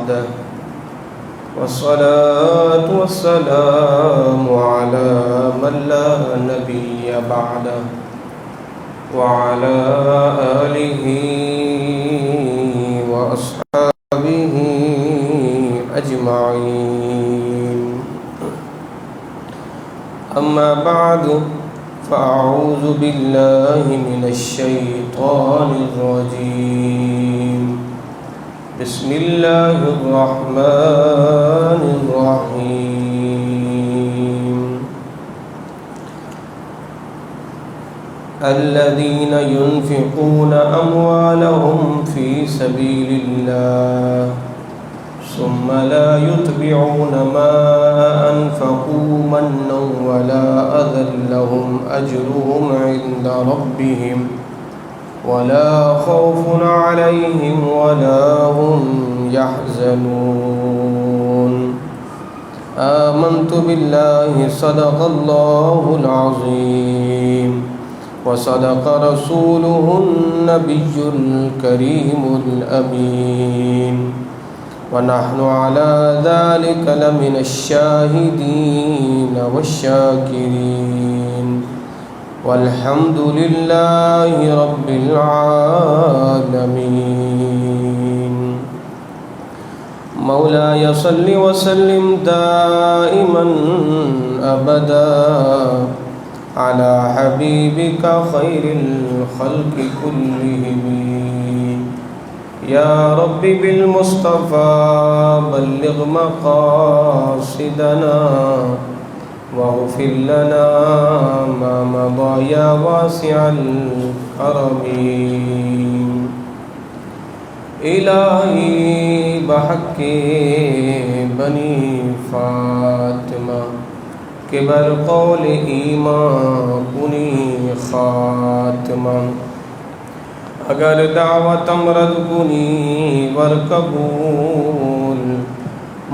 وحده والصلاة والسلام على من لا نبي بعده وعلى آله وأصحابه أجمعين. أما بعد فأعوذ بالله من الشيطان الرجيم. بسم الله الرحمن الرحيم. الذين ينفقون أموالهم في سبيل الله ثم لا يتبعون ما أنفقوا منا ولا أذى لهم أجرهم عند ربهم ولا خوف عليهم ولا هم يحزنون. آمنت بالله صدق الله العظيم وصدق رسوله النبي الكريم الأمين ونحن على ذلك لمن الشاهدين والشاكرين والحمد لله رب العالمين. مولاي صل وسلم دائما أبدا على حبيبك خير الخلق كلهم. يا رب بالمصطفى بلغ مقاصدنا واغفر لنا ما مضى يا واسع الكرم. الہی بحق بنی فاطمہ کہ برقول ایمان کنی خاتمہ. اگر دعوت امرد کنی ور قبول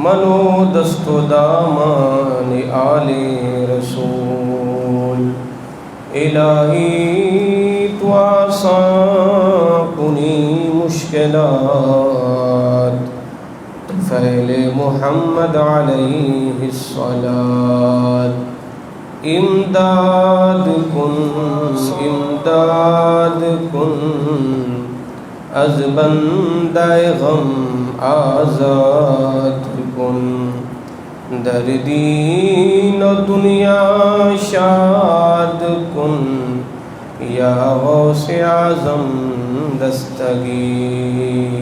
منو دست و دامان آل رسول. الہی تو آسان کنی مشکلات فعل محمد علیہ الصلاۃ. امداد کن از بندہ غم آزاد کن. در دین و دنیا شاد کن یا غوث اعظم دستگیر.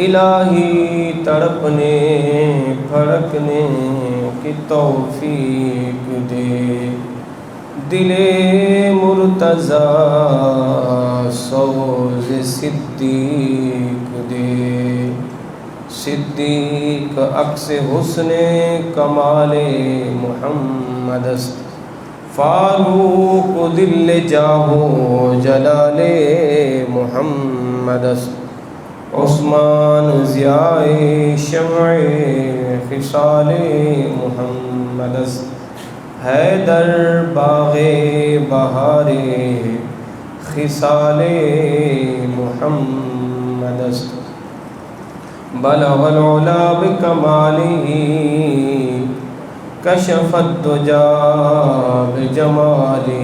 الہی تڑپنے پھڑکنے کی توفیق دے. دل مرتضیٰ سوز صدیق دے. صدیق عکس حسن کمال محمد است. فاروق دل جاہو جلال محمد است. عثمان ضیاء شمع خصال محمد است. حیدر باغ بہار خصال محمد است. بلغ العلا بکمالہ کشف الدجا بجمالہ.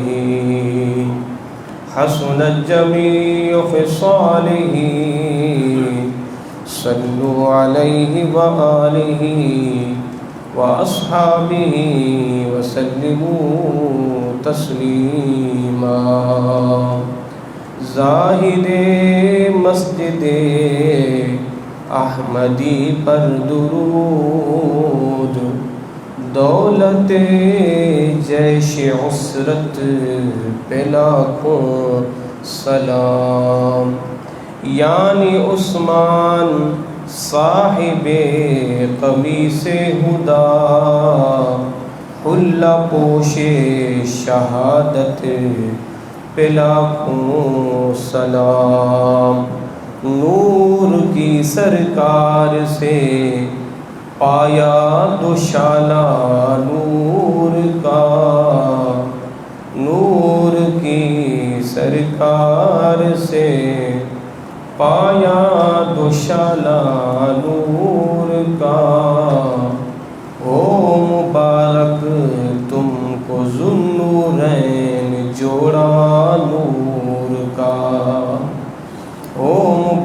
حسنت جمیع خصالہ صلوا علیہ وآلہ وأصحابه وسلموا تسلیما. زاہد مسجد احمدی پر درود. دولت جیش عسرت پہ لاکھوں سلام. یعنی عثمان صاحب قمیص ہدا حلہ پوش شہادت پہ لاکھوں سلام. نور کی سرکار سے پایا دوشالہ نور کا. نور کی سرکار سے پایا دوشالہ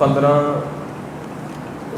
15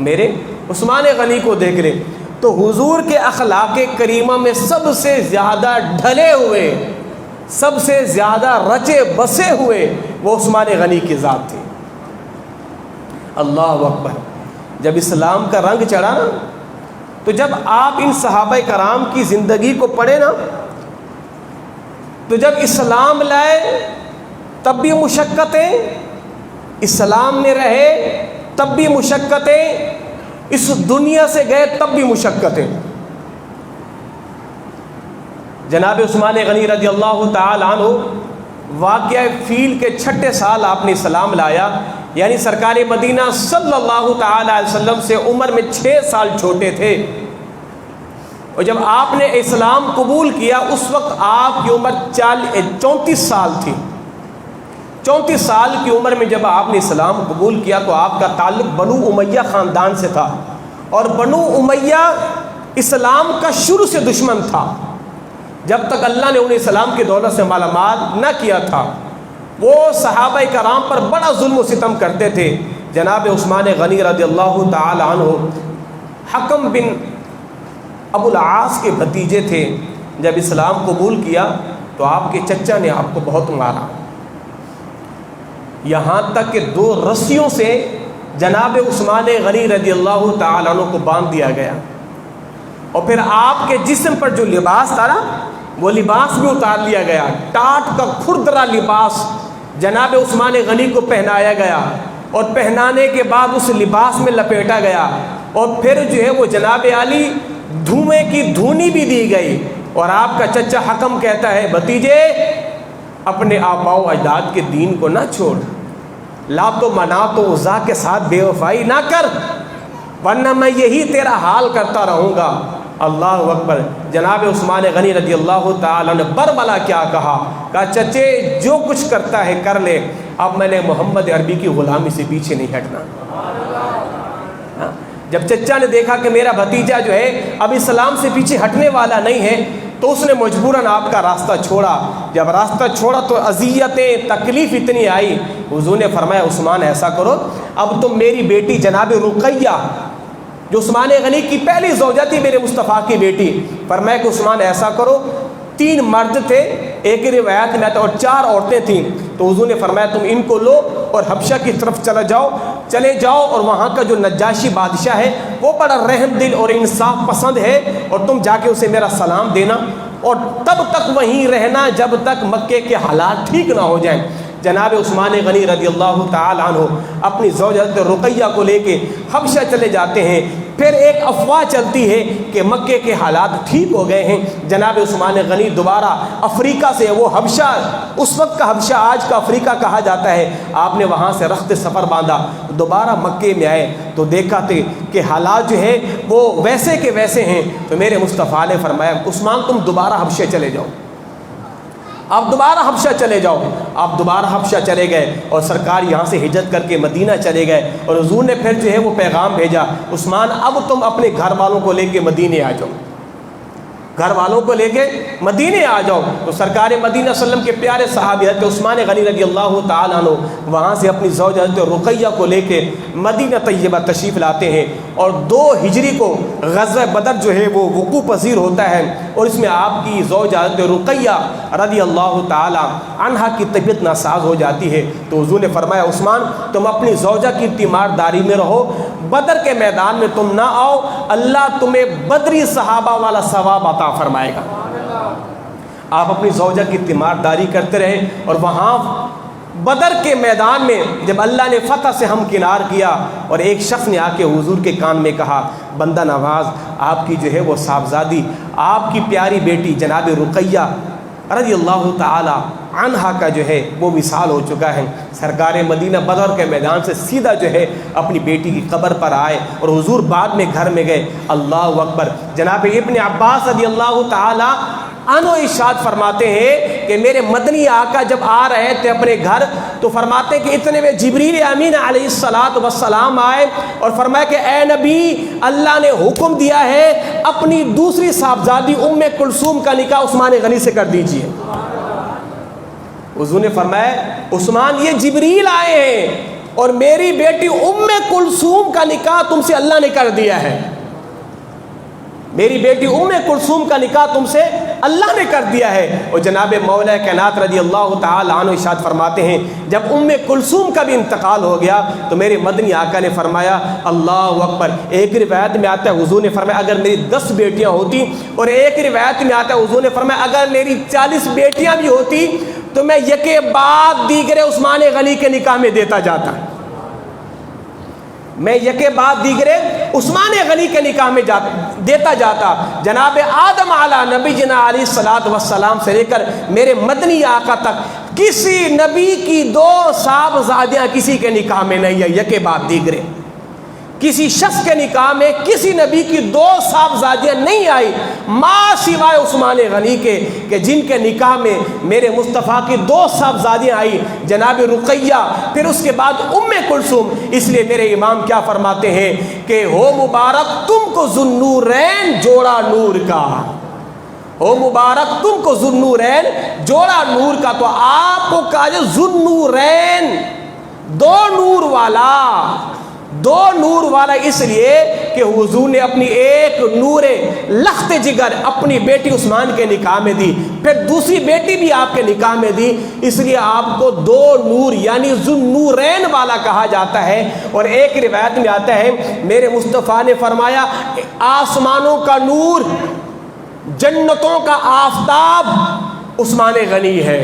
میرے عثمان غنی کو دیکھ لیں تو حضور کے اخلاق کریمہ میں سب سے زیادہ ڈھلے ہوئے، سب سے زیادہ رچے بسے ہوئے وہ عثمان غنی کی ذات تھی۔ اللہ اکبر۔ جب اسلام کا رنگ چڑھا نا، تو جب آپ ان صحابہ کرام کی زندگی کو پڑھیں نا، تو جب اسلام لائے تب بھی مشقتیں، اسلام میں رہے تب بھی مشقتیں، اس دنیا سے گئے تب بھی مشقتیں۔ جناب عثمان غنی رضی اللہ تعالی عنہ واقعہ فیل کے 6 سال آپ نے اسلام لایا، یعنی سرکار مدینہ صلی اللہ تعالی علیہ وسلم سے عمر میں 6 سال چھوٹے تھے، اور جب آپ نے اسلام قبول کیا اس وقت آپ کی عمر 34 سال تھی۔ 34 سال کی عمر میں جب آپ نے اسلام قبول کیا تو آپ کا تعلق بنو امیہ خاندان سے تھا، اور بنو امیہ اسلام کا شروع سے دشمن تھا۔ جب تک اللہ نے انہیں اسلام کی دولت سے مالا مال نہ کیا تھا، وہ صحابہ کرام پر بڑا ظلم و ستم کرتے تھے۔ جناب عثمان غنی رضی اللہ تعالی عنہ حکم بن ابو العاص کے بھتیجے تھے۔ جب اسلام قبول کیا تو آپ کے چچا نے آپ کو بہت مارا، یہاں تک کہ 2 رسیوں سے جناب عثمان غنی رضی اللہ تعالی عنہ کو باندھ دیا گیا، اور پھر آپ کے جسم پر جو لباس تھا نا وہ لباس بھی اتار لیا گیا، ٹاٹ کا کھردرا لباس جناب عثمان غنی کو پہنایا گیا، اور پہنانے کے بعد اس لباس میں لپیٹا گیا، اور پھر جو ہے وہ جناب علی دھوئیں کی دھونی بھی دی گئی، اور آپ کا چچا حکم کہتا ہے بھتیجے اپنے آباء و اجداد کے دین کو نہ چھوڑ، لات و منات و عزا کے ساتھ بے وفائی نہ کر، ورنہ میں یہی تیرا حال کرتا رہوں گا۔ اللہ اکبر۔ جناب عثمان غنی رضی اللہ تعالیٰ نے برملا کیا کہا چچے جو کچھ کرتا ہے کر لے، اب میں نے محمد عربی کی غلامی سے پیچھے نہیں ہٹنا۔ جب چچا نے دیکھا کہ میرا بھتیجا جو ہے اب اسلام سے پیچھے ہٹنے والا نہیں ہے تو اس نے مجبوراً آپ کا راستہ چھوڑا۔ جب راستہ چھوڑا تو اذیتیں تکلیف اتنی آئی، حضور نے فرمایا عثمان ایسا کرو، اب تم میری بیٹی جناب رقیہ جو عثمان غنی کی پہلی زوجہ تھی، میرے مصطفیٰ کی بیٹی، فرمایا کہ عثمان ایسا کرو، 3 مرد تھے ایک روایت میں آتا اور 4 عورتیں تھیں، تو حضور نے فرمایا تم ان کو لو اور حبشہ کی طرف چلے جاؤ، اور وہاں کا جو نجاشی بادشاہ ہے وہ بڑا رحم دل اور انصاف پسند ہے، اور تم جا کے اسے میرا سلام دینا، اور تب تک وہیں رہنا جب تک مکے کے حالات ٹھیک نہ ہو جائیں۔ جناب عثمان غنی رضی اللہ تعالی عنہ اپنی زوجہ رقیہ کو لے کے حبشہ چلے جاتے ہیں۔ پھر ایک افواہ چلتی ہے کہ مکے کے حالات ٹھیک ہو گئے ہیں، جناب عثمان غنی دوبارہ افریقہ سے، وہ حبشہ اس وقت کا حبشہ آج کا افریقہ کہا جاتا ہے، آپ نے وہاں سے رخت سفر باندھا، دوبارہ مکے میں آئے تو دیکھا تھے کہ حالات جو ہے وہ ویسے کے ویسے ہیں، تو میرے مصطفیٰ نے فرمایا عثمان تم دوبارہ حبشہ چلے جاؤ، آپ دوبارہ حبشہ چلے جاؤ۔ آپ دوبارہ حبشہ چلے گئے، اور سرکار یہاں سے ہجرت کر کے مدینہ چلے گئے، اور حضور نے پھر جو ہے وہ پیغام بھیجا عثمان اب تم اپنے گھر والوں کو لے کے مدینے آ جاؤ، گھر والوں کو لے کے مدینے آ جاؤ۔ تو سرکار مدینہ صلی اللہ علیہ وسلم کے پیارے صحابی حضرت عثمان غنی رضی اللہ تعالیٰ عنہ وہاں سے اپنی زوجہ حضرت رقیہ کو لے کے مدینہ طیبہ تشریف لاتے ہیں، اور 2 ہجری کو غزوہ بدر جو ہے وہ وقوع پذیر ہوتا ہے، اور اس میں آپ کی زوجہ حضرت رقیہ رضی اللہ تعالیٰ عنہا کی طبیعت ناساز ہو جاتی ہے، تو حضور نے فرمایا عثمان تم اپنی زوجہ کی تیمارداری میں رہو، بدر کے میدان میں تم نہ آؤ، اللہ تمہیں بدری صحابہ والا ثواب عطا فرمائے گا۔ آپ اپنی زوجہ کی تیمارداری کرتے رہے، اور وہاں بدر کے میدان میں جب اللہ نے فتح سے ہمکنار کیا، اور ایک شخص نے آ کے حضور کے کان میں کہا بندہ نواز آپ کی جو ہے وہ صاحبزادی آپ کی پیاری بیٹی جناب رقیہ رضی اللہ تعالی عنہا کا جو ہے وہ وصال ہو چکا ہے۔ سرکار مدینہ بدر کے میدان سے سیدھا جو ہے اپنی بیٹی کی قبر پر آئے، اور حضور بعد میں گھر میں گئے۔ اللہ اکبر۔ جناب ابن عباس رضی اللہ تعالی عنہ ارشاد فرماتے ہیں کہ میرے مدنی آقا جب آ رہے تھے اپنے گھر تو فرماتے کہ اتنے میں جبریل امین علیہ السلام آئے اور فرمایا کہ اے نبی اللہ نے حکم دیا ہے اپنی دوسری صاحبزادی ام کلثوم کا نکاح عثمان غنی سے کر دیجئے۔ حضور نے فرمایا عثمان یہ جبریل آئے ہیں اور میری بیٹی ام کلثوم کا نکاح تم سے اللہ نے کر دیا ہے، میری بیٹی ام کلثوم کا نکاح تم سے اللہ نے کر دیا ہے۔ اور جناب مولا کائنات رضی اللہ تعالی عنہ ارشاد فرماتے ہیں جب ام کلثوم کا بھی انتقال ہو گیا تو میرے مدنی آقا نے فرمایا اللہ اکبر۔ ایک روایت میں آتا ہے حضور نے فرمایا اگر میری 10 بیٹیاں ہوتی، اور ایک روایت میں آتا ہے حضور نے فرمایا اگر میری 40 بیٹیاں بھی ہوتی تو میں یکے بعد دیگرے عثمان غنی کے نکاح میں دیتا جاتا، میں یکے بعد دیگرے عثمان غنی کے نکاح میں دیتا جاتا۔ جناب آدم علیہ نبی جنا علیہ الصلوۃ والسلام سے لے کر میرے مدنی آقا تک کسی نبی کی 2 صاحبزادیاں کسی کے نکاح میں نہیں ہے، یکے بعد دیگرے۔ کسی شخص کے نکاح میں کسی نبی کی 2 صاحبزادیاں نہیں آئی ماں سوائے عثمان غنی کے، کہ جن کے نکاح میں میرے مصطفیٰ کی 2 صاحبزادیاں آئی، جناب رقیہ، پھر اس کے بعد ام کلثوم۔ اس لیے میرے امام کیا فرماتے ہیں کہ ہو مبارک تم کو ذوالنورین جوڑا نور کا، ہو مبارک تم کو ذوالنورین جوڑا نور کا۔ تو آپ کو کہا جو ذوالنورین 2 نور والا، 2 نور والا اس لیے کہ حضور نے اپنی ایک نور لخت جگر اپنی بیٹی عثمان کے نکاح میں دی، پھر دوسری بیٹی بھی آپ کے نکاح میں دی، اس لیے آپ کو 2 نور یعنی ذوالنورین والا کہا جاتا ہے۔ اور ایک روایت میں آتا ہے میرے مصطفیٰ نے فرمایا آسمانوں کا نور، جنتوں کا آفتاب عثمان غنی ہے،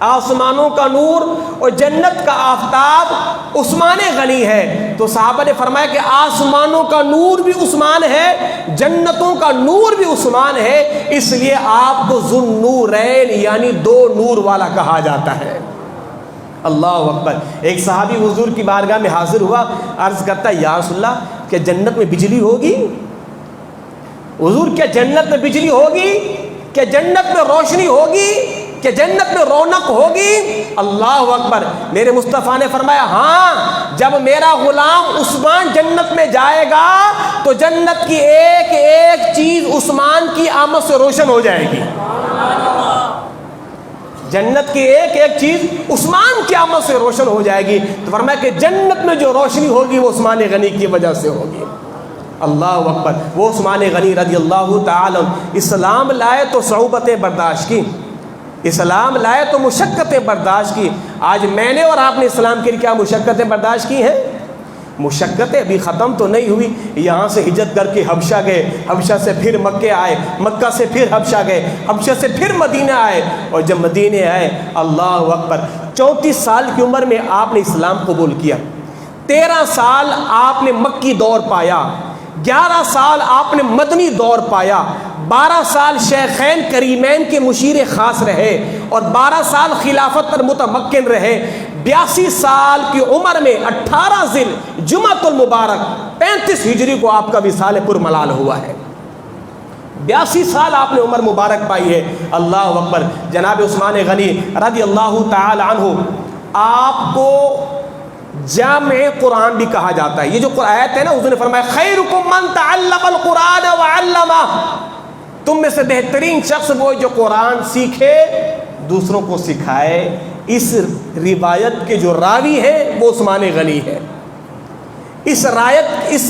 آسمانوں کا نور اور جنت کا آفتاب عثمان غنی ہے۔ تو صحابہ نے فرمایا کہ آسمانوں کا نور بھی عثمان ہے، جنتوں کا نور بھی عثمان ہے، اس لیے آپ کو ذوالنورین یعنی 2 نور والا کہا جاتا ہے۔ اللہ اکبر۔ ایک صحابی حضور کی بارگاہ میں حاضر ہوا، عرض کرتا ہے یا رسول اللہ کیا جنت میں بجلی ہوگی؟ حضور کیا جنت میں بجلی ہوگی؟ کیا جنت میں روشنی ہوگی؟ کہ جنت میں رونق ہوگی؟ اللہ اکبر۔ میرے مصطفیٰ نے فرمایا ہاں، جب میرا غلام عثمان جنت میں جائے گا تو جنت کی ایک ایک چیز عثمان کی آمد سے روشن ہو جائے گی، جنت کی ایک ایک چیز عثمان کی آمد سے روشن ہو جائے گی۔ تو فرمایا کہ جنت میں جو روشنی ہوگی وہ عثمان غنی کی وجہ سے ہوگی۔ اللہ اکبر۔ وہ عثمان غنی رضی اللہ تعالی اسلام لائے تو صعوبتیں برداشت کی، اسلام لائے تو مشقتیں برداشت کی۔ آج میں نے اور آپ نے اسلام کے لیے کیا مشقتیں برداشت کی ہیں؟ مشقتیں ابھی ختم تو نہیں ہوئی۔ یہاں سے ہجرت کر کے حبشہ گئے، حبشہ سے پھر مکہ آئے، مکہ سے پھر حبشہ گئے، حبشہ سے پھر مدینہ آئے، اور جب مدینہ آئے اللہ اکبر 34 سال کی عمر میں آپ نے اسلام قبول کیا، 13 سال آپ نے مکی دور پایا، 11 سال آپ نے مدنی دور پایا، 12 سال شیخین کریمین کے مشیر خاص رہے، اور 12 سال خلافت پر متمکن رہے۔ 82 سال کی عمر میں 18 ذی الجمعۃ المبارک 35 ہجری کو آپ کا وصال پر ملال ہوا ہے۔ 82 سال آپ نے عمر مبارک پائی ہے۔ اللہ اکبر۔ جناب عثمان غنی رضی اللہ تعالی عنہ آپ کو جامع قرآن بھی کہا جاتا ہے۔ یہ جو آیت ہے نا، حضور نے فرمایا خیرکم من تعلم القرآن وعلمہ، تم میں سے بہترین شخص وہ جو قرآن سیکھے دوسروں کو سکھائے۔ اس روایت کے جو راوی ہیں وہ عثمان غنی ہے۔ اس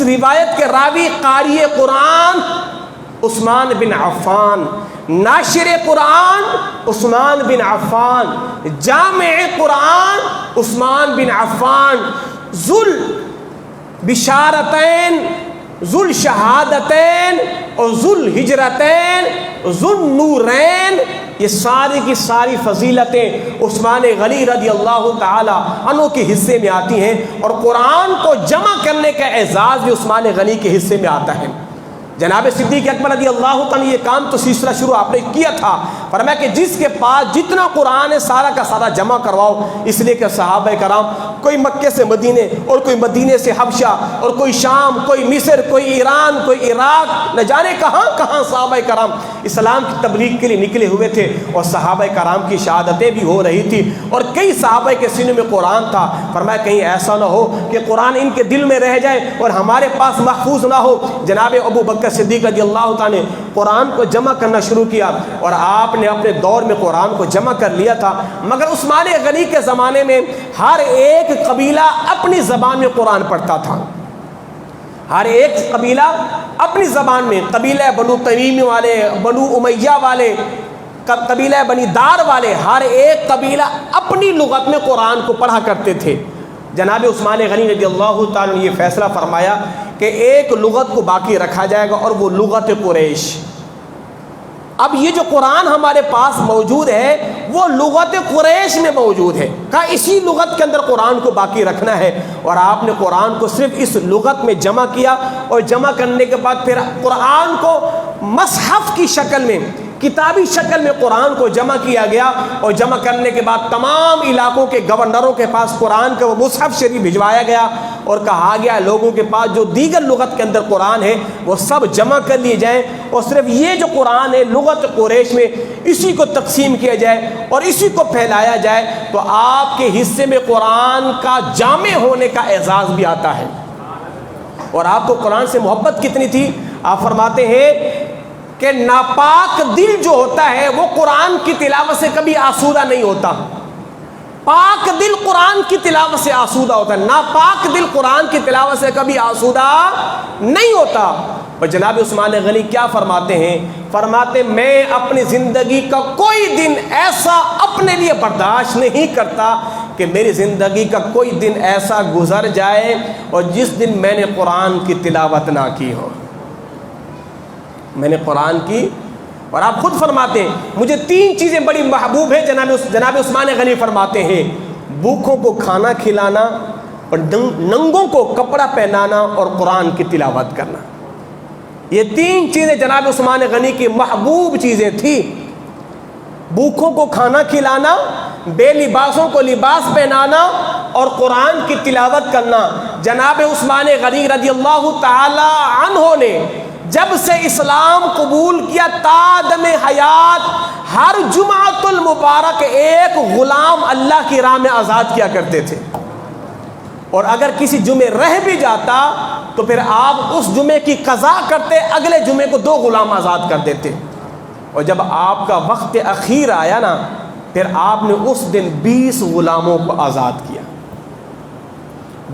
روایت کے راوی قاری قرآن عثمان بن عفان، ناشر قرآن عثمان بن عفان، جامع قرآن عثمان بن عفان، ذل بشارتین، ذل شہادتین اور ذل ہجرتین، ذل نورین، یہ ساری کی ساری فضیلتیں عثمان غنی رضی اللہ تعالی عنہ کے حصے میں آتی ہیں، اور قرآن کو جمع کرنے کا اعزاز بھی عثمان غنی کے حصے میں آتا ہے۔ جناب صدیق اکبر رضی اللہ تعالیٰ یہ کام تو سلسلہ شروع آپ نے کیا تھا، فرمایا کہ جس کے پاس جتنا قرآن ہے سارا کا سارا جمع کرواؤ، اس لیے کہ صحابہ کرام کوئی مکے سے مدینے اور کوئی مدینے سے حبشہ اور کوئی شام، کوئی مصر، کوئی ایران، کوئی عراق، نہ جانے کہاں کہاں صحابہ کرام اسلام کی تبلیغ کے لیے نکلے ہوئے تھے، اور صحابہ کرام کی شہادتیں بھی ہو رہی تھی، اور کئی صحابہ کے سینوں میں قرآن تھا۔ فرمایا کہیں ایسا نہ ہو کہ قرآن ان کے دل میں رہ جائے اور ہمارے پاس محفوظ نہ ہو۔ جناب ابو بکر صدیق رضی اللہ تعالیٰ نے قرآن کو جمع کرنا شروع کیا، اور آپ نے نے اپنے دور میں قرآن کو جمع کر لیا تھا، مگر عثمان غنی کے زمانے میں ہر ایک قبیلہ اپنی زبان میں قرآن پڑھتا تھا، ہر ایک قبیلہ اپنی زبان میں، قبیلہ بنو تمیم والے، بنو امیہ والے، قبیلہ بنی دار والے، ہر ایک قبیلہ اپنی لغت میں قرآن کو پڑھا کرتے تھے۔ جناب عثمان غنی رضی اللہ تعالیٰ نے یہ فیصلہ فرمایا کہ ایک لغت کو باقی رکھا جائے گا، اور وہ لغت قریش۔ اب یہ جو قرآن ہمارے پاس موجود ہے وہ لغت قریش میں موجود ہے، کہا اسی لغت کے اندر قرآن کو باقی رکھنا ہے، اور آپ نے قرآن کو صرف اس لغت میں جمع کیا، اور جمع کرنے کے بعد پھر قرآن کو مصحف کی شکل میں، کتابی شکل میں قرآن کو جمع کیا گیا، اور جمع کرنے کے بعد تمام علاقوں کے گورنروں کے پاس قرآن کا وہ مصحف شریف بھجوایا گیا، اور کہا گیا لوگوں کے پاس جو دیگر لغت کے اندر قرآن ہے وہ سب جمع کر لیے جائیں، اور صرف یہ جو قرآن ہے لغت قریش میں اسی کو تقسیم کیا جائے اور اسی کو پھیلایا جائے، تو آپ کے حصے میں قرآن کا جامع ہونے کا اعزاز بھی آتا ہے۔ اور آپ کو قرآن سے محبت کتنی تھی؟ آپ فرماتے ہیں کہ ناپاک دل جو ہوتا ہے وہ قرآن کی تلاوت سے کبھی آسودہ نہیں ہوتا، پاک دل قرآن کی تلاوت سے آسودہ ہوتا ہے، ناپاک دل قرآن کی تلاوت سے کبھی آسودہ نہیں ہوتا۔ اور جناب عثمان غنی کیا فرماتے ہیں؟ فرماتے میں اپنی زندگی کا کوئی دن ایسا اپنے لیے برداشت نہیں کرتا کہ میری زندگی کا کوئی دن ایسا گزر جائے اور جس دن میں نے قرآن کی تلاوت نہ کی ہو، میں نے قرآن کی۔ اور آپ خود فرماتے ہیں مجھے تین چیزیں بڑی محبوب ہیں، جناب عثمان غنی فرماتے ہیں بھوکوں کو کھانا کھلانا، اور ننگوں کو کپڑا پہنانا، اور قرآن کی تلاوت کرنا۔ یہ تین چیزیں جناب عثمان غنی کی محبوب چیزیں تھیں، بھوکوں کو کھانا کھلانا، بے لباسوں کو لباس پہنانا، اور قرآن کی تلاوت کرنا۔ جناب عثمان غنی رضی اللہ تعالی عنہ نے جب سے اسلام قبول کیا تا دم حیات ہر جمعۃ المبارک ایک غلام اللہ کی راہ میں آزاد کیا کرتے تھے، اور اگر کسی جمعے رہ بھی جاتا تو پھر آپ اس جمعے کی قضا کرتے، اگلے جمعے کو 2 غلام آزاد کر دیتے، اور جب آپ کا وقت اخیر آیا نا پھر آپ نے اس دن 20 غلاموں کو آزاد کیا،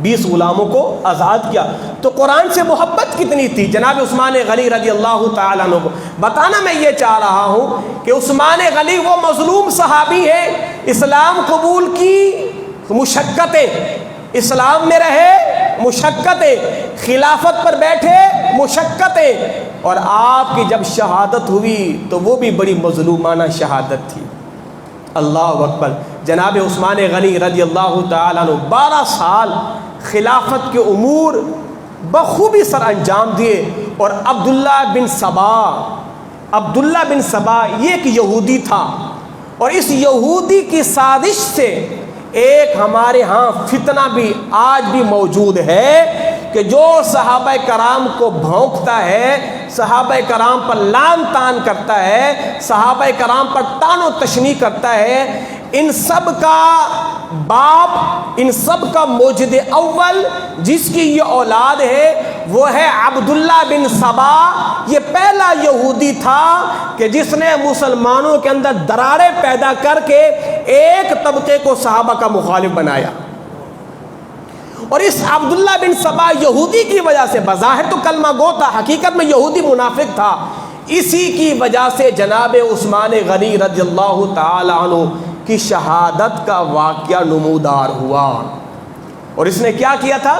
20 غلاموں کو آزاد کیا۔ تو قرآن سے محبت کتنی تھی جناب عثمان غنی رضی اللہ تعالیٰ عنہ کو۔ بتانا میں یہ چاہ رہا ہوں کہ عثمان غنی وہ مظلوم صحابی ہے، اسلام قبول کی مشقتیں، اسلام میں رہے مشقتیں، خلافت پر بیٹھے مشقتیں، اور آپ کی جب شہادت ہوئی تو وہ بھی بڑی مظلومانہ شہادت تھی۔ اللہ اکبر۔ جناب عثمان غنی رضی اللہ تعالیٰ عنہ 12 سال خلافت کے امور بخوبی سر انجام دیے، اور عبداللہ بن سبا یہ ایک یہودی تھا، اور اس یہودی کی سازش سے ایک ہمارے ہاں فتنہ بھی آج بھی موجود ہے کہ جو صحابہ کرام کو بھونکتا ہے، صحابہ کرام پر لعن طعن کرتا ہے، صحابہ کرام پر طعن و تشنیع کرتا ہے، ان سب کا باپ، ان سب کا موجد اول جس کی یہ اولاد ہے وہ ہے عبداللہ بن سبا۔ یہ پہلا یہودی تھا کہ جس نے مسلمانوں کے اندر دراریں پیدا کر کے ایک طبقے کو صحابہ کا مخالف بنایا، اور اس عبداللہ بن سبا یہودی کی وجہ سے، بظاہر تو کلمہ گو تھا، حقیقت میں یہودی منافق تھا، اسی کی وجہ سے جناب عثمان غنی رضی اللہ تعالی عنہ کی شہادت کا واقعہ نمودار ہوا۔ اور اس نے کیا کیا تھا؟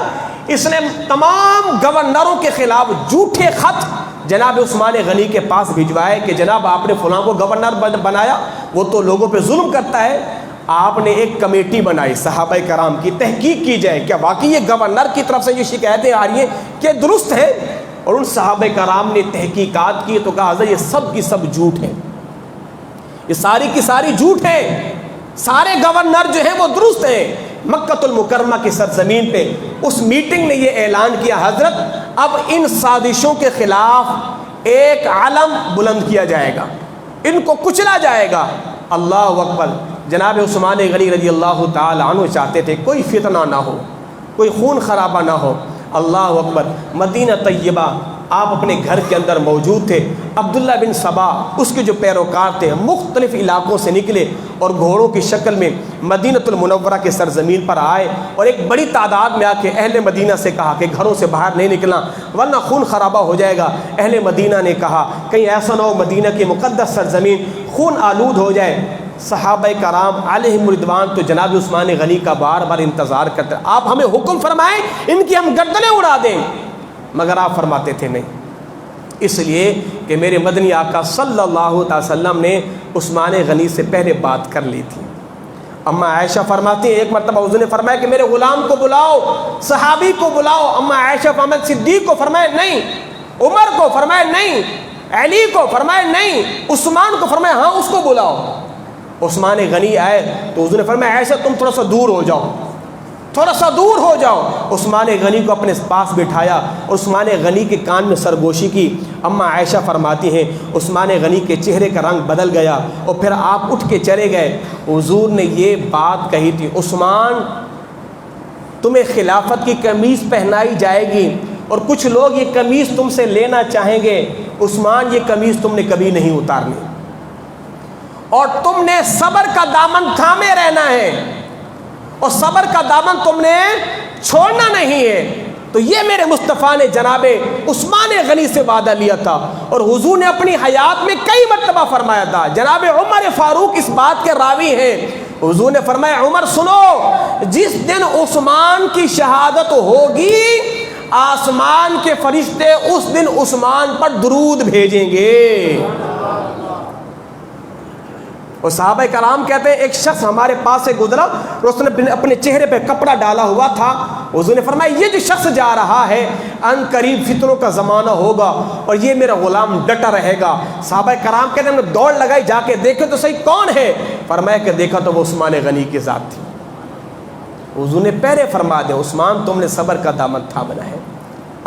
اس نے تمام گورنروں کے خلاف جھوٹے خط جناب عثمان غنی کے پاس بھجوائے کہ جناب آپ نے فلاں کو گورنر بنایا، وہ تو لوگوں پہ ظلم کرتا ہے، آپ نے ایک کمیٹی بنائی صحابہ کرام کی، تحقیق کی جائے کیا واقعی یہ گورنر کی طرف سے یہ شکایتیں آ رہی ہیں کہ درست ہے؟ اور ان صحابہ کرام نے تحقیقات کی تو کہا حضرت یہ سب کی سب جھوٹ ہیں، یہ ساری کی ساری جھوٹ ہیں، سارے گورنر جو ہیں وہ درست ہیں۔ مکہ المکرمہ کی سرزمین پہ اس میٹنگ نے یہ اعلان کیا حضرت اب ان سازشوں کے خلاف ایک علم بلند کیا جائے گا، ان کو کچلا جائے گا۔ اللہ اکبر۔ جناب عثمان غنی رضی اللہ تعالی عنہ چاہتے تھے کوئی فتنہ نہ ہو، کوئی خون خرابہ نہ ہو۔ اللہ اکبر۔ مدینہ طیبہ آپ اپنے گھر کے اندر موجود تھے، عبداللہ بن سبا اس کے جو پیروکار تھے مختلف علاقوں سے نکلے اور گھوڑوں کی شکل میں مدینۃ المنورہ کے سرزمین پر آئے، اور ایک بڑی تعداد میں آ کے اہل مدینہ سے کہا کہ گھروں سے باہر نہیں نکلنا ورنہ خون خرابہ ہو جائے گا۔ اہل مدینہ نے کہا کہیں ایسا نہ ہو مدینہ کی مقدس سرزمین خون آلود ہو جائے۔ صحابہ کرام علیہم رضوان تو جناب عثمان غنی کا بار بار انتظار کرتے، آپ ہمیں حکم فرمائیں ان کی ہم گردنیں اڑا دیں، مگر آپ فرماتے تھے نہیں، اس لیے کہ میرے مدنی آقا صلی اللہ علیہ وسلم نے عثمان غنی سے پہلے بات کر لی تھی۔ اما عائشہ فرماتی ہیں ایک مرتبہ حضور نے فرمایا کہ میرے غلام کو بلاؤ، صحابی کو بلاؤ۔ اما عائشہ فرمایا صدیق کو فرمایا نہیں، عمر کو فرمایا نہیں، علی کو فرمایا نہیں، عثمان کو فرمایا ہاں اس کو بلاؤ۔ عثمان غنی آئے تو حضور نے فرمایا عائشہ تم تھوڑا سا دور ہو جاؤ، تھوڑا سا دور ہو جاؤ۔ عثمان غنی کو اپنے پاس بٹھایا، عثمان غنی کے کان میں سرگوشی کی۔ اما عائشہ فرماتی ہیں عثمان غنی کے چہرے کا رنگ بدل گیا اور پھر آپ اٹھ کے چلے گئے۔ حضور نے یہ بات کہی تھی عثمان تمہیں خلافت کی قمیص پہنائی جائے گی اور کچھ لوگ یہ قمیص تم سے لینا چاہیں گے، عثمان یہ قمیص تم نے کبھی نہیں اتارنی اور تم نے صبر کا دامن تھامے رہنا ہے اور صبر کا دامن تم نے چھوڑنا نہیں ہے۔ تو یہ میرے مصطفیٰ نے جناب عثمان غنی سے وعدہ لیا تھا اور حضور نے اپنی حیات میں کئی مرتبہ فرمایا تھا۔ جناب عمر فاروق اس بات کے راوی ہیں، حضور نے فرمایا عمر سنو، جس دن عثمان کی شہادت ہوگی آسمان کے فرشتے اس دن عثمان پر درود بھیجیں گے۔ اور صحابہ کرام کہتے ہیں ایک شخص ہمارے پاس سے گزرا اور اس نے اپنے چہرے پہ کپڑا ڈالا ہوا تھا، حضور نے فرمایا یہ جو شخص جا رہا ہے ان قریب فتنوں کا زمانہ ہوگا اور یہ میرا غلام ڈٹا رہے گا۔ صحابہ کرام کہتے ہیں ہم نے دوڑ لگائی، جا کے دیکھے تو صحیح کون ہے؟ فرمایا کہ دیکھا تو وہ عثمان غنی کی ذات تھی۔ حضور نے پہلے فرما دیا عثمان تم نے صبر کا دامن تھامنا ہے۔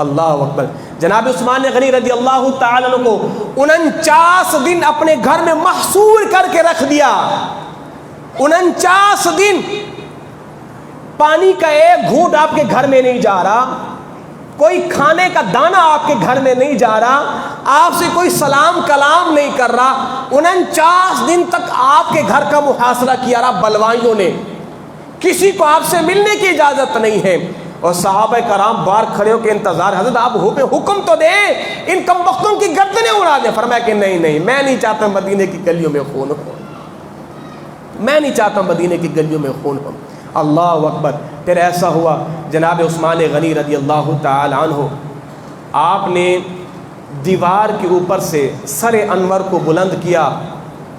اللہ اکبر۔ جناب عثمان غنی رضی اللہ تعالیٰ عنہ کو 49 دن اپنے گھر میں محصور کر کے رکھ دیا۔ 49 دن پانی کا ایک گھونٹ آپ کے گھر میں نہیں جا رہا، کوئی کھانے کا دانہ آپ کے گھر میں نہیں جا رہا، آپ سے کوئی سلام کلام نہیں کر رہا۔ 49 دن تک آپ کے گھر کا محاصرہ کیا رہا بلوائیوں نے، کسی کو آپ سے ملنے کی اجازت نہیں ہے۔ اور صحابہ کرام باہر کھڑے ہو کے انتظار، حضرت آپ حکم تو دیں ان کم وقتوں کی گردنیں اڑا دیں۔ فرمایا کہ نہیں نہیں، میں نہیں چاہتا مدینے کی گلیوں میں خون ہو، میں نہیں چاہتا مدینے کی گلیوں میں خون ہو۔ اللہ اکبر۔ پھر ایسا ہوا جناب عثمان غنی رضی اللہ تعالی عنہ آپ نے دیوار کے اوپر سے سر انور کو بلند کیا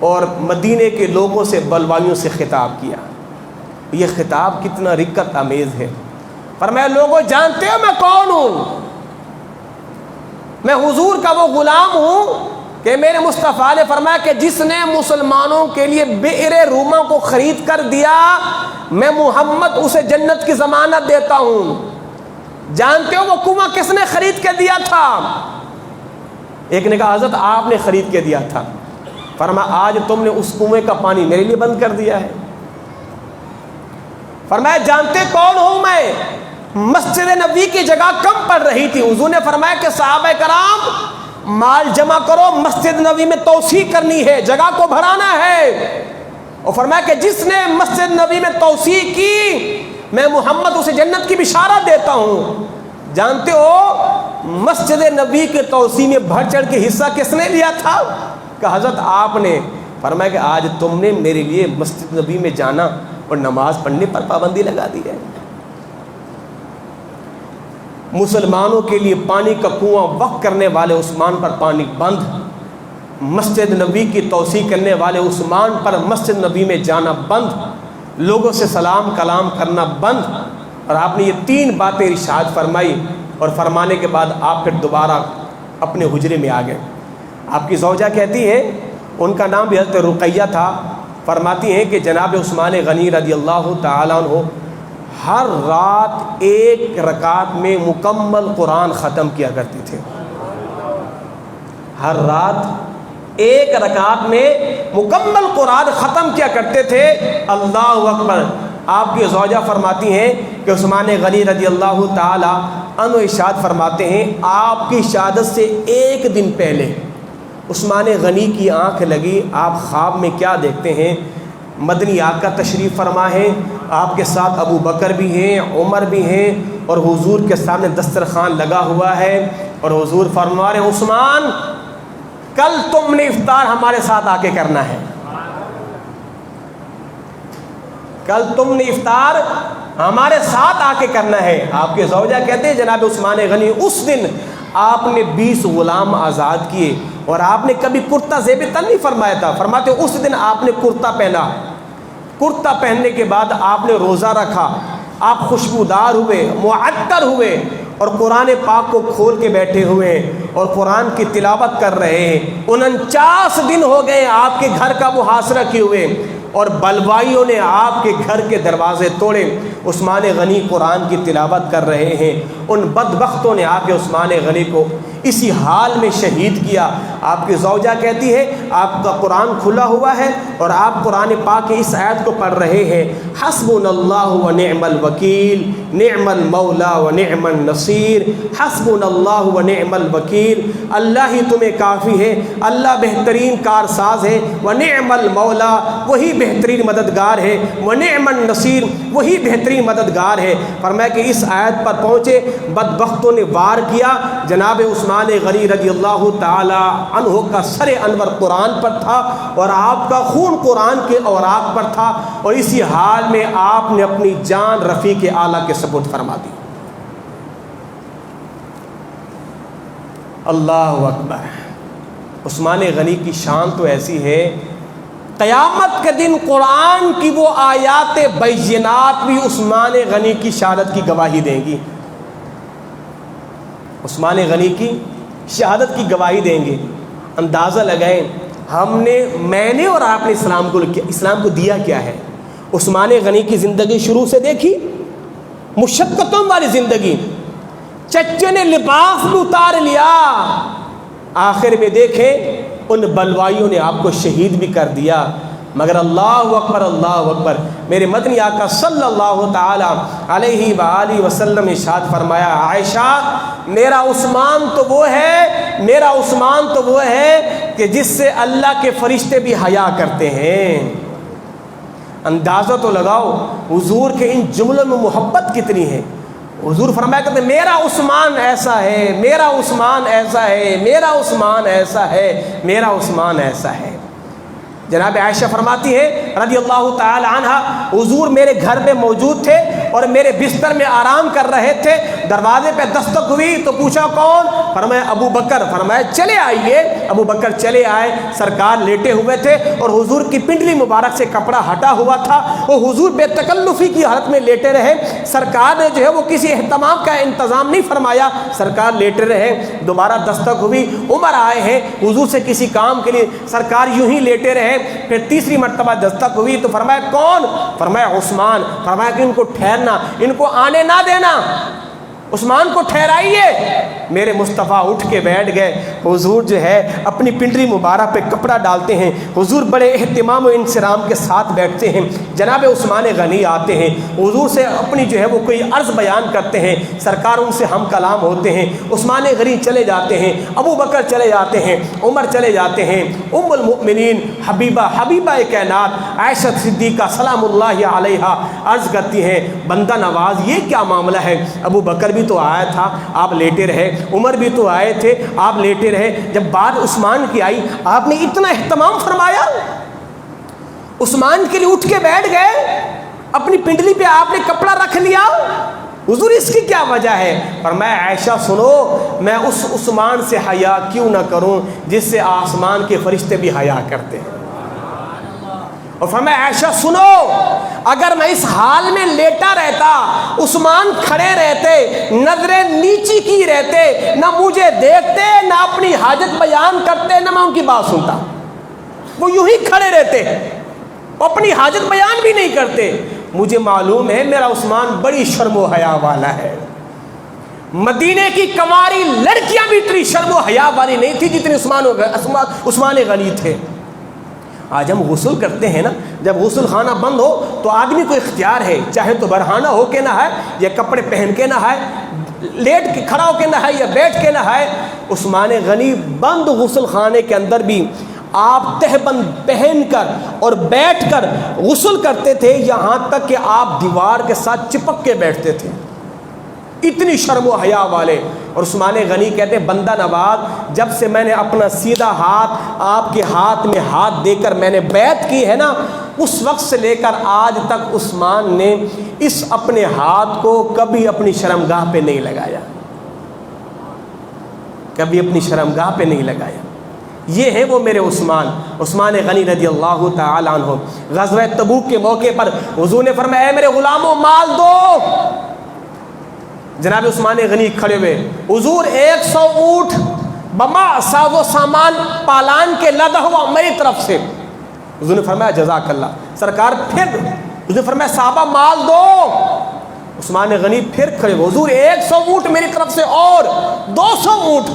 اور مدینے کے لوگوں سے بلوائیوں سے خطاب کیا۔ یہ خطاب کتنا رقت آمیز ہے۔ فرمایا لوگوں جانتے ہو میں کون ہوں؟ میں حضور کا وہ غلام ہوں کہ میرے مصطفیٰ نے فرمایا کہ جس نے مسلمانوں کے لیے بئر روما کو خرید کر دیا میں محمد اسے جنت کی ضمانت دیتا ہوں۔ جانتے ہو وہ کنواں کس نے خرید کے دیا تھا؟ ایک نے کہا حضرت آپ نے خرید کے دیا تھا۔ فرمایا آج تم نے اس کنویں کا پانی میرے لیے بند کر دیا ہے۔ فرمایا جانتے کون ہوں میں؟ مسجد نبوی کی جگہ کم پڑ رہی تھی، حضور نے فرمایا کہ صحابہ کرام مال جمع کرو، مسجد نبوی میں توسیع کرنی ہے، جگہ کو بڑھانا ہے۔ اور فرمایا کہ جس نے مسجد نبوی میں توسیع کی میں محمد اسے جنت کی بشارت دیتا ہوں۔ جانتے ہو مسجد نبوی کے توسیع میں بڑھ چڑھ کے حصہ کس نے لیا تھا؟ کہ حضرت آپ نے۔ فرمایا کہ آج تم نے میرے لیے مسجد نبوی میں جانا اور نماز پڑھنے پر پابندی لگا دی ہے۔ مسلمانوں کے لیے پانی کا کنواں وقف کرنے والے عثمان پر پانی بند، مسجد نبوی کی توسیع کرنے والے عثمان پر مسجد نبوی میں جانا بند، لوگوں سے سلام کلام کرنا بند۔ اور آپ نے یہ 3 باتیں ارشاد فرمائی اور فرمانے کے بعد آپ پھر دوبارہ اپنے حجرے میں آ گئے۔ آپ کی زوجہ کہتی ہے، ان کا نام بھی حضرت رقیہ تھا، فرماتی ہیں کہ جناب عثمان غنی رضی اللہ تعالیٰ عنہ ہر رات 1 رکعت میں مکمل قرآن ختم کیا کرتے تھے۔ ہر رات 1 رکعت میں مکمل قرآن ختم کیا کرتے تھے۔ اللہ اکبر۔ آپ کی زوجہ فرماتی ہیں کہ عثمان غنی رضی اللہ تعالیٰ عنہ ارشاد فرماتے ہیں آپ کی شہادت سے ایک دن پہلے عثمان غنی کی آنکھ لگی. آپ خواب میں کیا دیکھتے ہیں؟ مدنی آقا تشریف فرما ہے, آپ کے ساتھ ابو بکر بھی ہیں, عمر بھی ہیں, اور حضور کے سامنے دسترخوان لگا ہوا ہے, اور حضور فرما رہے ہیں عثمان کل تم نے افطار ہمارے ساتھ آ کے کرنا ہے, کل تم نے افطار ہمارے ساتھ آ کے کرنا ہے. آپ کے زوجہ کہتے ہیں جناب عثمان غنی اس دن آپ نے 20 غلام آزاد کیے, اور آپ نے کبھی کرتا زیب تن نہیں فرمایا تھا. فرماتے اس دن آپ نے کرتا پہنا, کرتا پہننے کے بعد آپ نے روزہ رکھا, آپ خوشبودار ہوئے, معطر ہوئے, اور قرآن پاک کو کھول کے بیٹھے ہوئے اور قرآن کی تلاوت کر رہے ہیں. 49 دن ہو گئے آپ کے گھر کا محاصرہ کیے ہوئے, اور بلوائیوں نے آپ کے گھر کے دروازے توڑے. عثمان غنی قرآن کی تلاوت کر رہے ہیں, ان بدبختوں نے آ کے عثمان غنی کو اسی حال میں شہید کیا. آپ کی زوجہ کہتی ہے آپ کا قرآن کھلا ہوا ہے اور آپ قرآن پاک کی اس آیت کو پڑھ رہے ہیں, حسبنا اللہ و نعم الوکیل نعم المولا و نعم النصیر, حسبنا اللہ و نعم الوکیل, اللہ ہی تمہیں کافی ہے, اللہ بہترین کارساز ہے, و نعم المولا وہی بہترین مددگار ہے, و نعم النصیر وہی بہترین مددگار ہے. فرمایا کہ اس آیت پر پہنچے, بدبختوں نے وار کیا. جناب عثمان غنی رضی اللہ تعالی عنہ کا سر انور قرآن پر تھا, اور آپ کا خون قرآن کے اوراق پر تھا, اور اسی حال میں آپ نے اپنی جان رفیق اعلیٰ کے سپرد فرما دی. اللہ اکبر. عثمان غنی کی شان تو ایسی ہے, قیامت کے دن قرآن کی وہ آیات بینات بھی عثمان غنی کی شہادت کی گواہی دیں گی, عثمان غنی کی شہادت کی گواہی دیں گے. اندازہ لگائیں میں نے اور آپ نے اسلام کو دیا کیا ہے. عثمان غنی کی زندگی شروع سے دیکھی, مشقتوں والی زندگی, چچے نے لباس بھی اتار لیا, آخر میں دیکھیں ان بلوائیوں نے آپ کو شہید بھی کر دیا. مگر اللہ اکبر اللہ اکبر, میرے مدنی آقا صلی اللہ تعالی علیہ وآلہ وسلم ارشاد فرمایا, عائشہ میرا عثمان تو وہ ہے, میرا عثمان تو وہ ہے کہ جس سے اللہ کے فرشتے بھی حیا کرتے ہیں. اندازہ تو لگاؤ حضور کے ان جملوں میں محبت کتنی ہے. حضور فرمایا کرتے ہیں میرا عثمان ایسا ہے, میرا عثمان ایسا ہے, میرا عثمان ایسا ہے, میرا عثمان ایسا ہے. جناب عائشہ فرماتی ہے رضی اللہ تعالی عنہ, حضور میرے گھر میں موجود تھے اور میرے بستر میں آرام کر رہے تھے. دروازے پہ دستک ہوئی تو پوچھا کون؟ فرمایا ابو بکر. فرمایا چلے آئیے. ابو بکر چلے آئے. سرکار لیٹے ہوئے تھے اور حضور کی پنڈلی مبارک سے کپڑا ہٹا ہوا تھا, وہ حضور بے تکلفی کی حالت میں لیٹے رہے. سرکار نے جو ہے وہ کسی اہتمام کا انتظام نہیں فرمایا, سرکار لیٹے رہے. دوبارہ دستک ہوئی, عمر آئے ہیں حضور سے کسی کام کے لیے, سرکار یوں ہی لیٹے رہے. پھر تیسری مرتبہ دستک ہوئی تو فرمایا کون؟ فرمایا عثمان. فرمایا کہ ان کو ٹھہرنا, ان کو آنے نہ دینا, عثمان کو ٹھہرائیے. میرے مصطفیٰ اٹھ کے بیٹھ گئے. حضور جو ہے اپنی پنڈلی مبارک پہ کپڑا ڈالتے ہیں, حضور بڑے اہتمام و انصرام کے ساتھ بیٹھتے ہیں. جناب عثمان غنی آتے ہیں, حضور سے اپنی جو ہے وہ کوئی عرض بیان کرتے ہیں, سرکار ان سے ہم کلام ہوتے ہیں. عثمان غنی چلے جاتے ہیں, ابو بکر چلے جاتے ہیں, عمر چلے جاتے ہیں. ام المؤمنین حبیبہ کائنات عائشہ صدیقہ سلام اللہ علیہا عرض کرتی ہیں بندہ نواز یہ کیا معاملہ ہے؟ ابو بکر بھی تو آیا تھا, آپ لیٹے رہے, عمر بھی تو آئے تھے, آپ لیٹے رہے. جب بات عثمان کی آئی آپ نے اتنا اہتمام فرمایا, عثمان کے لیے اٹھ کے بیٹھ گئے, اپنی پنڈلی پہ آپ نے کپڑا رکھ لیا. حضور اس کی کیا وجہ ہے؟ فرمایا عائشہ سنو, میں اس عثمان سے حیا کیوں نہ کروں جس سے آسمان کے فرشتے بھی حیا کرتے ہیں. اور فرمایا عائشہ سنو, اگر میں اس حال میں لیٹا رہتا, عثمان کھڑے رہتے, نظریں نیچی کی رہتے, نہ مجھے دیکھتے, نہ اپنی حاجت بیان کرتے, نہ میں ان کی بات سنتا. وہ یوں ہی کھڑے رہتے, اپنی حاجت بیان بھی نہیں کرتے. مجھے معلوم ہے میرا عثمان بڑی شرم و حیا والا ہے. مدینے کی کنواری لڑکیاں بھی اتنی شرم و حیا والی نہیں تھی جتنی عثمان غنی تھے. آج ہم غسل کرتے ہیں نا, جب غسل خانہ بند ہو تو آدمی کو اختیار ہے, چاہے تو برہانہ ہو کے نہائے یا کپڑے پہن کے نہائے. لیٹ کے کھڑا ہو کے نہائے یا بیٹھ کے نہائے، عثمان غنی بند غسل خانے کے اندر بھی آپ تہبند پہن کر اور بیٹھ کر غسل کرتے تھے، یہاں تک کہ آپ دیوار کے ساتھ چپک کے بیٹھتے تھے، اتنی شرم و حیا والے۔ اور عثمان غنی کہتے ہیں بندہ نواز، جب سے میں نے اپنا سیدھا ہاتھ آپ کے ہاتھ میں ہاتھ دے کر میں نے بیعت کی ہے نا، اس وقت سے لے کر آج تک عثمان نے اس اپنے ہاتھ کو کبھی اپنی شرمگاہ پہ نہیں لگایا، کبھی اپنی شرمگاہ پہ نہیں لگایا۔ یہ ہے وہ میرے عثمان غنی رضی اللہ تعالی عنہ۔ غزوہ تبوک کے موقع پر حضور نے فرمایا اے میرے غلاموں مال دو۔ جناب عثمان غنی کھڑے ہوئے، حضور 100 اونٹ بما ساز و سامان پالان کے لدا ہوا میری طرف سے۔ حضور نے فرمایا جزاک اللہ۔ سرکار پھر حضور نے فرمایا صحابہ مال دو۔ عثمان غنی پھر کھڑے ہوئے، حضور 100 اونٹ میری طرف سے اور 200 اونٹ۔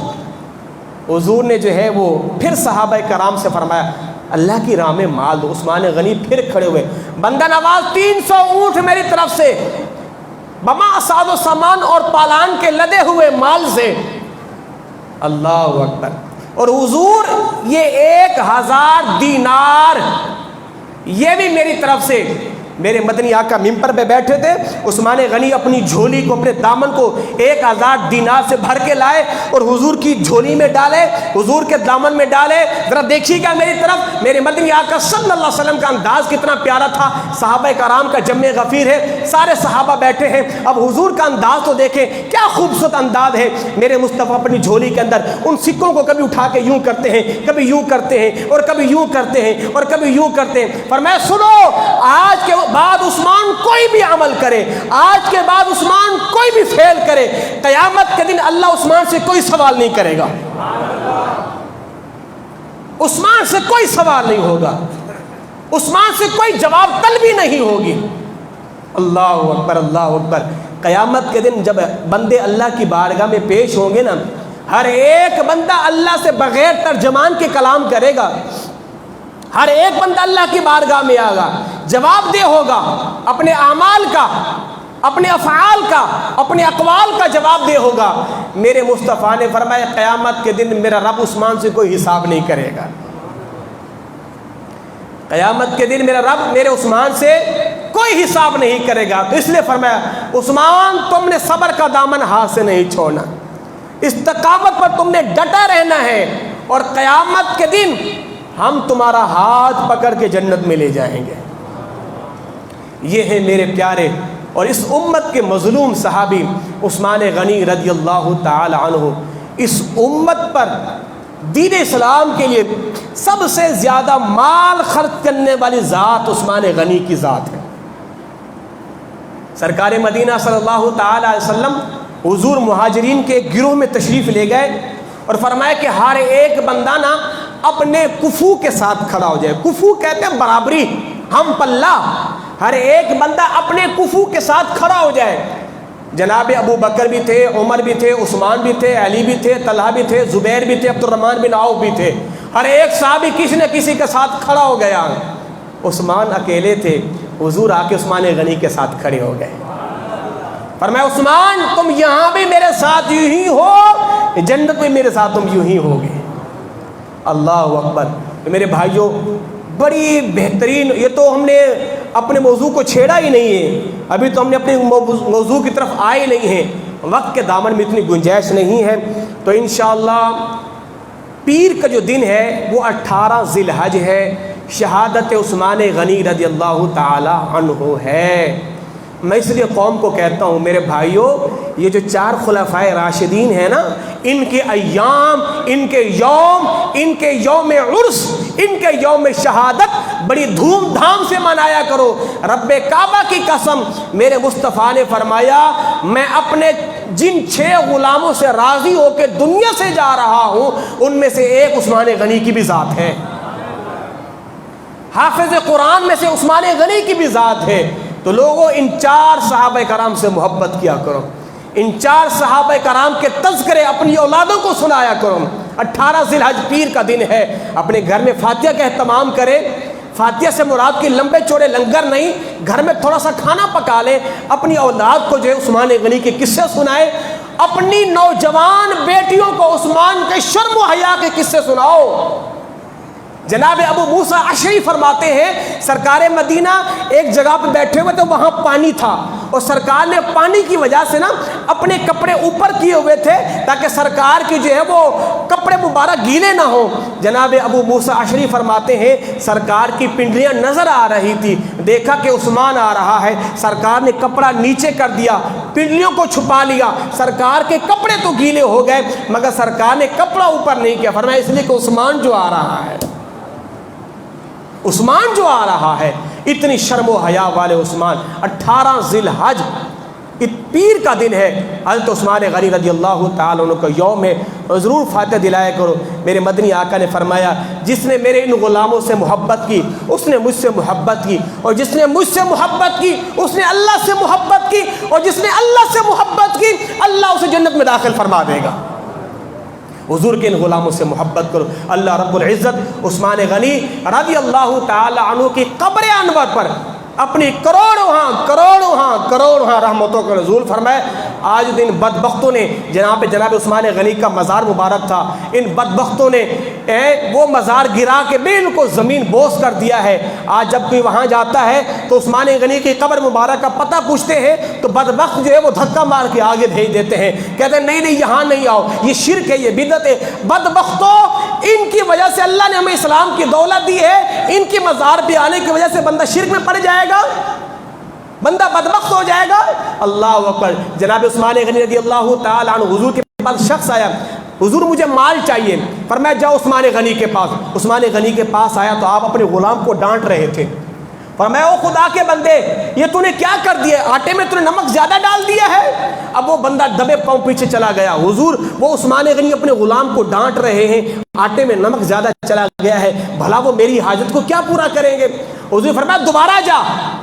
حضور نے جو ہے وہ پھر صحابہ کرام سے فرمایا اللہ کی راہ میں مال دو۔ عثمان غنی پھر کھڑے ہوئے، بندہ نواز 300 اونٹ میری طرف سے بما ساز و سامان اور پالان کے لدے ہوئے مال سے۔ اللہ اکبر۔ اور حضور یہ 1000 دینار یہ بھی میری طرف سے۔ میرے مدنی آقا ممبر پہ بیٹھے تھے، عثمان غنی اپنی جھولی کو اپنے دامن کو 1000 دینار سے بھر کے لائے اور حضور کی جھولی میں ڈالے، حضور کے دامن میں ڈالے۔ ذرا دیکھیے گا میری طرف، میرے مدنی آقا صلی اللہ علیہ وسلم کا انداز کتنا پیارا تھا۔ صحابہ کرام کا جمع غفیر ہے، سارے صحابہ بیٹھے ہیں، اب حضور کا انداز تو دیکھیں کیا خوبصورت انداز ہے۔ میرے مصطفیٰ اپنی جھولی کے اندر ان سکوں کو کبھی اٹھا کے یوں کرتے ہیں، کبھی یوں کرتے ہیں، اور کبھی یوں کرتے ہیں، اور کبھی یوں کرتے ہیں۔ فرمایا سنو، آج کے بعد عثمان کوئی بھی عمل کرے، آج کے بعد عثمان کوئی بھی فعل کرے، قیامت کے دن اللہ عثمان سے کوئی سوال نہیں کرے گا، عثمان سے کوئی سوال نہیں ہوگا، عثمان سے کوئی جواب طلبی نہیں ہوگی۔ اللہ اکبر، اللہ اکبر۔ قیامت کے دن جب بندے اللہ کی بارگاہ میں پیش ہوں گے نا، ہر ایک بندہ اللہ سے بغیر ترجمان کے کلام کرے گا، ہر ایک بندہ اللہ کی بارگاہ میں آگا، جواب دہ ہوگا، اپنے اعمال کا، اپنے افعال کا، اپنے اقوال کا جواب دہ ہوگا۔ میرے مصطفیٰ نے فرمایا قیامت کے دن میرا رب عثمان سے کوئی حساب نہیں کرے گا، قیامت کے دن میرا رب میرے عثمان سے کوئی حساب نہیں کرے گا۔ تو اس لیے فرمایا عثمان تم نے صبر کا دامن ہاتھ سے نہیں چھوڑنا، استقامت پر تم نے ڈٹا رہنا ہے، اور قیامت کے دن ہم تمہارا ہاتھ پکڑ کے جنت میں لے جائیں گے۔ یہ ہے میرے پیارے اور اس امت کے مظلوم صحابی عثمان غنی رضی اللہ تعالی عنہ۔ اس امت پر دین اسلام کے لیے سب سے زیادہ مال خرچ کرنے والی ذات عثمان غنی کی ذات ہے۔ سرکار مدینہ صلی اللہ تعالی علیہ وسلم حضور مہاجرین کے گروہ میں تشریف لے گئے اور فرمایا کہ ہر ایک بندہ نا اپنے کفو کے ساتھ کھڑا ہو جائے۔ کفو کہتے ہیں برابری، ہم پلہ، ہر ایک بندہ اپنے کفو کے ساتھ کھڑا ہو جائے۔ جناب ابو بکر بھی تھے، عمر بھی تھے، عثمان بھی تھے، علی بھی تھے، طلحہ بھی تھے، زبیر بھی تھے، عبد الرحمن بن عوف بھی تھے، ہر ایک صحابی کسی نہ کسی کے ساتھ کھڑا ہو گیا۔ عثمان اکیلے تھے، حضور آ کے عثمان غنی کے ساتھ کھڑے ہو گئے۔ فرمایا عثمان تم یہاں بھی میرے ساتھ یوں ہی ہو، جنت میں میرے ساتھ تم یوں ہی ہوگے۔ اللہ اکبر۔ میرے بھائیوں بڑی بہترین، یہ تو ہم نے اپنے موضوع کو چھیڑا ہی نہیں ہے، ابھی تو ہم نے اپنے موضوع کی طرف آئے نہیں ہیں، وقت کے دامن میں اتنی گنجائش نہیں ہے۔ تو انشاءاللہ پیر کا جو دن ہے وہ 18 ذی الحج ہے، شہادت عثمان غنی رضی اللہ تعالی عنہ ہے۔ میں اس لیے قوم کو کہتا ہوں میرے بھائیوں، یہ جو 4 خلفائے راشدین ہیں نا، ان کے ایام، ان کے یوم عرس، ان کے یوم شہادت بڑی دھوم دھام سے منایا کرو۔ رب کعبہ کی قسم، میرے مصطفیٰ نے فرمایا میں اپنے جن 6 غلاموں سے راضی ہو کے دنیا سے جا رہا ہوں، ان میں سے ایک عثمان غنی کی بھی ذات ہے، حافظ قرآن میں سے عثمان غنی کی بھی ذات ہے۔ تو لوگوں ان 4 صحابہ کرام سے محبت کیا کرو، ان 4 صحابہ کرام کے تذکرے اپنی اولادوں کو سنایا کرو۔ 18 ذی الحج پیر کا دن ہے، اپنے گھر میں فاتحہ کا اہتمام کرے۔ فاتحہ سے مراد کی لمبے چوڑے لنگر نہیں، گھر میں تھوڑا سا کھانا پکا لے، اپنی اولاد کو جو ہے عثمان غنی کے قصے سنائے، اپنی نوجوان بیٹیوں کو عثمان کے شرم و حیا کے قصے سناؤ۔ جناب ابو موسیٰ اشعری فرماتے ہیں سرکار مدینہ ایک جگہ پہ بیٹھے ہوئے تو وہاں پانی تھا، اور سرکار نے پانی کی وجہ سے نا اپنے کپڑے اوپر کیے ہوئے تھے تاکہ سرکار کی جو ہے وہ کپڑے مبارک گیلے نہ ہوں۔ جناب ابو موسیٰ اشعری فرماتے ہیں سرکار کی پنڈلیاں نظر آ رہی تھی، دیکھا کہ عثمان آ رہا ہے، سرکار نے کپڑا نیچے کر دیا، پنڈلیوں کو چھپا لیا، سرکار کے کپڑے تو گیلے ہو گئے مگر سرکار نے کپڑا اوپر نہیں کیا، فرمایا اس لیے کہ عثمان جو آ رہا ہے، عثمان جو آ رہا ہے، اتنی شرم و حیا والے عثمان۔ 18 ذی الحج پیر کا دن ہے، حضرت عثمان غنی رضی اللہ تعالیٰ عنہ کا یوم ہے، ضرور فاتحہ دلایا کرو۔ میرے مدنی آقا نے فرمایا جس نے میرے ان غلاموں سے محبت کی اس نے مجھ سے محبت کی، اور جس نے مجھ سے محبت کی اس نے اللہ سے محبت کی، اور جس نے اللہ سے محبت کی اللہ اسے جنت میں داخل فرما دے گا۔ حضور کے ان غلاموں سے محبت کرو۔ اللہ رب العزت عثمان غنی رضی اللہ تعالی عنہ کی قبر انور پر اپنی کروڑوں رحمتوں کا نزول فرمائے۔ آج دن بدبختوں نے جناب عثمان غنی کا مزار مبارک تھا، ان بدبختوں نے وہ مزار گرا کے بالکل زمین بوس کر دیا ہے۔ آج جب کوئی وہاں جاتا ہے تو عثمان غنی کی قبر مبارک کا پتہ پوچھتے ہیں تو بدبخت جو ہے وہ دھکا مار کے آگے بھیج دیتے ہیں، کہتے ہیں نہیں یہاں نہیں آؤ، یہ شرک ہے، یہ بدعت ہے۔ بدبختوں، ان کی وجہ سے اللہ نے ہمیں اسلام کی دولت دی ہے، ان کی مزار پہ آنے کی وجہ سے بندہ شرک میں پڑ جائے گا، بندہ بدبخت ہو جائے گا۔ اللہ اکبر۔ جناب عثمان غنی رضی اللہ تعالیٰ عنہ حضور کے پاس شخص آیا، حضور مجھے مال چاہیے، فرمایا جاؤ عثمان غنی کے پاس۔ عثمان غنی کے پاس آیا تو آپ اپنے غلام کو ڈانٹ رہے تھے، فرمایا او خدا کے بندے یہ تو نے کیا کر دیا، آٹے میں تو نے نمک زیادہ ڈال دیا ہے۔ اب وہ بندہ دبے پاؤں پیچھے چلا گیا، حضور وہ عثمان غنی اپنے غلام کو ڈانٹ رہے ہیں، آٹے میں نمک زیادہ چلا گیا ہے، بھلا وہ میری حاجت کو کیا پورا کریں گے؟ حضور فرمایا دوبارہ جا،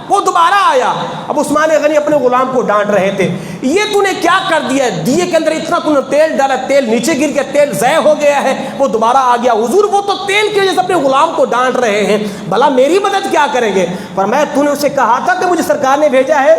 وہ دوبارہ آیا۔ اب عثمان غنی اپنے غلام کو ڈانٹ رہے تھے، یہ تو نے کیا کر دیا ہے، دیے کے اندر اتنا تو نے تیل ڈالا، تیل نیچے گر کے تیل ضائع ہو گیا ہے۔ وہ دوبارہ آ گیا، حضور وہ تو تیل کی وجہ سے اپنے غلام کو ڈانٹ رہے ہیں، بھلا میری مدد کیا کریں گے؟ فرمایا تو نے اسے کہا تھا کہ مجھے سرکار نے بھیجا ہے،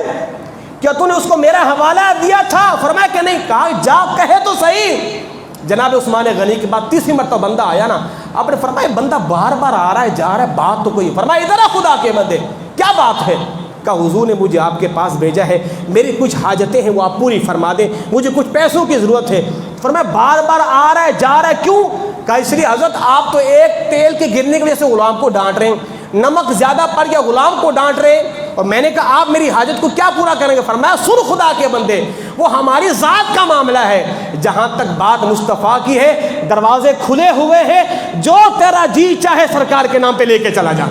کیا تو نے اس کو میرا حوالہ دیا تھا؟ فرمایا کہ نہیں۔ کہا جا کہے تو صحیح۔ جناب عثمان غنی کے بعد تیسری مرتبہ بندہ آیا نا، آپ نے فرمایا بندہ بار بار آ رہا ہے جا رہا ہے، بات تو کوئی۔ فرمایا ادھر آ خدا کے بندے، کیا بات ہے؟ کہا حضور نے مجھے آپ کے پاس بھیجا ہے، میری کچھ حاجتیں ہیں وہ آپ پوری فرما دیں، مجھے کچھ پیسوں کی ضرورت ہے۔ فرمایا بار بار آ رہا ہے جا رہا ہے، کیوں؟ کہا اس لیے حضرت آپ تو ایک تیل کے گرنے کی وجہ سے غلام کو ڈانٹ رہے ہیں، نمک زیادہ پڑ گیا غلام کو ڈانٹ رہے ہیں، اور میں نے کہا آپ میری حاجت کو کیا پورا کریں گے؟ فرمایا سن خدا کے بندے، وہ ہماری ذات کا معاملہ ہے، جہاں تک بات مصطفیٰ کی ہے دروازے کھلے ہوئے ہیں، جو تیرا جی چاہے سرکار کے نام پہ لے کے چلا جا،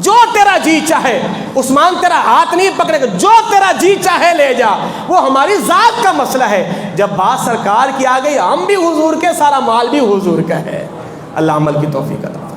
جو تیرا جی چاہے۔ عثمان تیرا ہاتھ نہیں پکڑے گا، جو تیرا جی چاہے لے جا، وہ ہماری ذات کا مسئلہ ہے۔ جب بات سرکار کی آ گئی، ہم بھی حضور کے، سارا مال بھی حضور کا ہے۔ اللہ عمل کی توفیق عطا۔